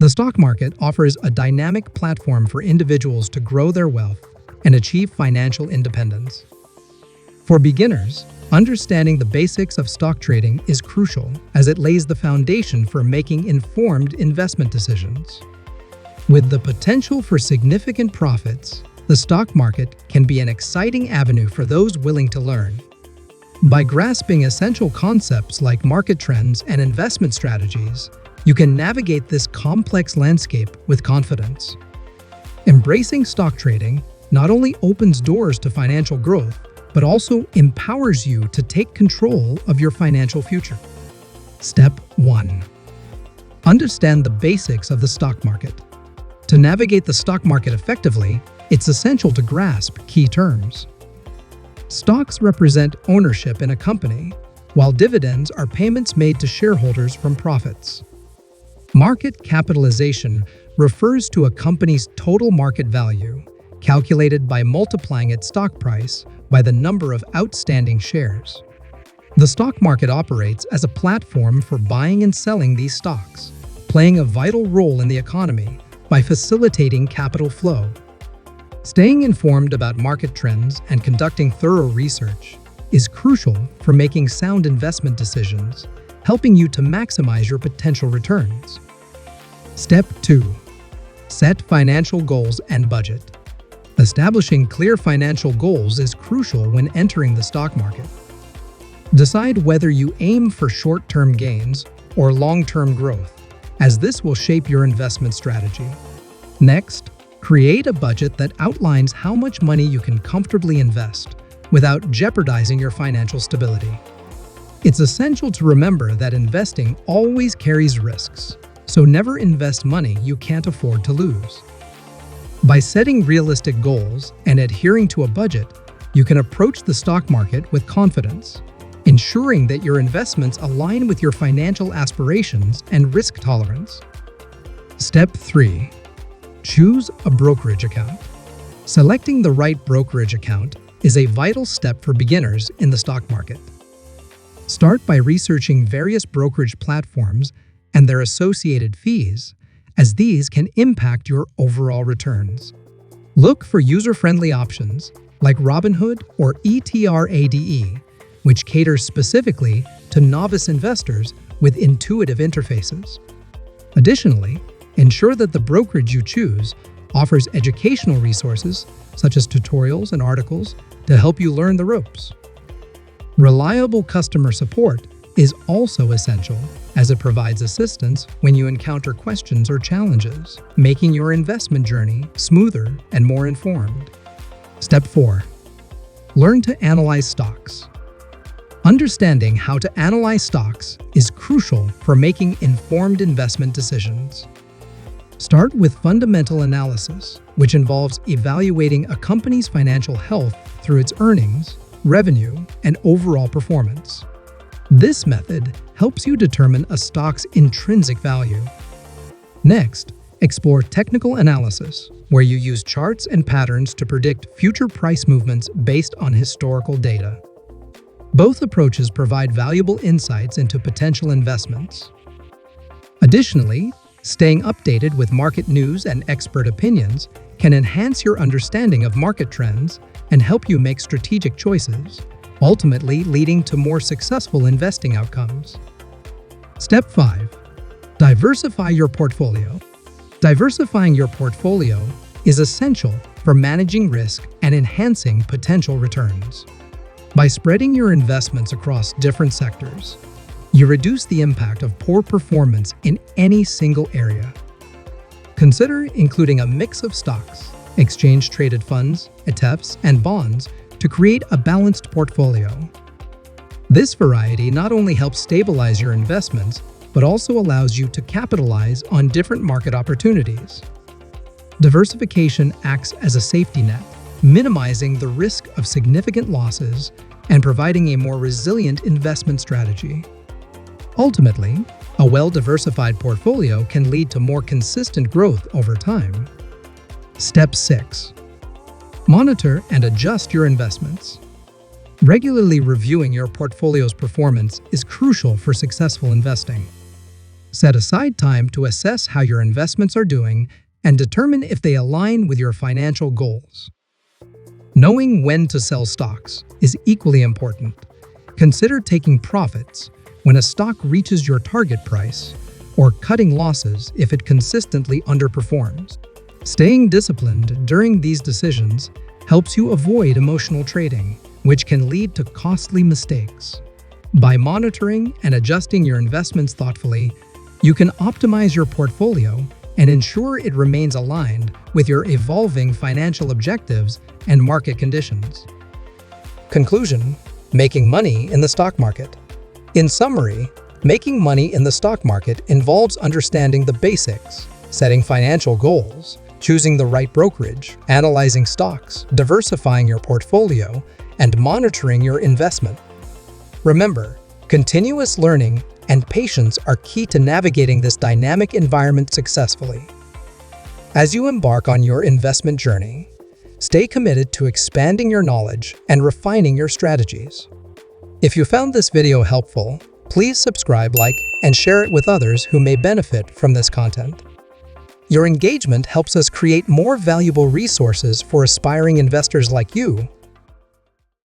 The stock market offers a dynamic platform for individuals to grow their wealth and achieve financial independence. For beginners, understanding the basics of stock trading is crucial as it lays the foundation for making informed investment decisions. With the potential for significant profits, the stock market can be an exciting avenue for those willing to learn. By grasping essential concepts like market trends and investment strategies, you can navigate this complex landscape with confidence. Embracing stock trading not only opens doors to financial growth, but also empowers you to take control of your financial future. Step 1. Understand the basics of the stock market. To navigate the stock market effectively, it's essential to grasp key terms. Stocks represent ownership in a company, while dividends are payments made to shareholders from profits. Market capitalization refers to a company's total market value, calculated by multiplying its stock price by the number of outstanding shares. The stock market operates as a platform for buying and selling these stocks, playing a vital role in the economy by facilitating capital flow. Staying informed about market trends and conducting thorough research is crucial for making sound investment decisions, helping you to maximize your potential returns. Step 2. Set financial goals and budget. Establishing clear financial goals is crucial when entering the stock market. Decide whether you aim for short-term gains or long-term growth, as this will shape your investment strategy. Next, create a budget that outlines how much money you can comfortably invest without jeopardizing your financial stability. It's essential to remember that investing always carries risks, so never invest money you can't afford to lose. By setting realistic goals and adhering to a budget, you can approach the stock market with confidence, ensuring that your investments align with your financial aspirations and risk tolerance. Step 3. Choose a brokerage account. Selecting the right brokerage account is a vital step for beginners in the stock market. Start by researching various brokerage platforms and their associated fees, as these can impact your overall returns. Look for user-friendly options like Robinhood or ETRADE, which caters specifically to novice investors with intuitive interfaces. Additionally, ensure that the brokerage you choose offers educational resources such as tutorials and articles to help you learn the ropes. Reliable customer support is also essential, as it provides assistance when you encounter questions or challenges, making your investment journey smoother and more informed. Step 4. Learn to analyze stocks. Understanding how to analyze stocks is crucial for making informed investment decisions. Start with fundamental analysis, which involves evaluating a company's financial health through its earnings, revenue, and overall performance. This method helps you determine a stock's intrinsic value. Next, explore technical analysis, where you use charts and patterns to predict future price movements based on historical data. Both approaches provide valuable insights into potential investments. Additionally, staying updated with market news and expert opinions can enhance your understanding of market trends and help you make strategic choices, ultimately leading to more successful investing outcomes. Step 5. Diversify your portfolio. Diversifying your portfolio is essential for managing risk and enhancing potential returns. By spreading your investments across different sectors, you reduce the impact of poor performance in any single area. Consider including a mix of stocks, exchange-traded funds, ETFs, and bonds to create a balanced portfolio. This variety not only helps stabilize your investments, but also allows you to capitalize on different market opportunities. Diversification acts as a safety net, minimizing the risk of significant losses and providing a more resilient investment strategy. Ultimately, a well-diversified portfolio can lead to more consistent growth over time. Step 6. Monitor and adjust your investments. Regularly reviewing your portfolio's performance is crucial for successful investing. Set aside time to assess how your investments are doing and determine if they align with your financial goals. Knowing when to sell stocks is equally important. Consider taking profits when a stock reaches your target price or cutting losses if it consistently underperforms. Staying disciplined during these decisions helps you avoid emotional trading, which can lead to costly mistakes. By monitoring and adjusting your investments thoughtfully, you can optimize your portfolio and ensure it remains aligned with your evolving financial objectives and market conditions. Conclusion: making money in the stock market. In summary, making money in the stock market involves understanding the basics, setting financial goals, choosing the right brokerage, analyzing stocks, diversifying your portfolio, and monitoring your investment. Remember, continuous learning and patience are key to navigating this dynamic environment successfully. As you embark on your investment journey, stay committed to expanding your knowledge and refining your strategies. If you found this video helpful, please subscribe, like, and share it with others who may benefit from this content. Your engagement helps us create more valuable resources for aspiring investors like you,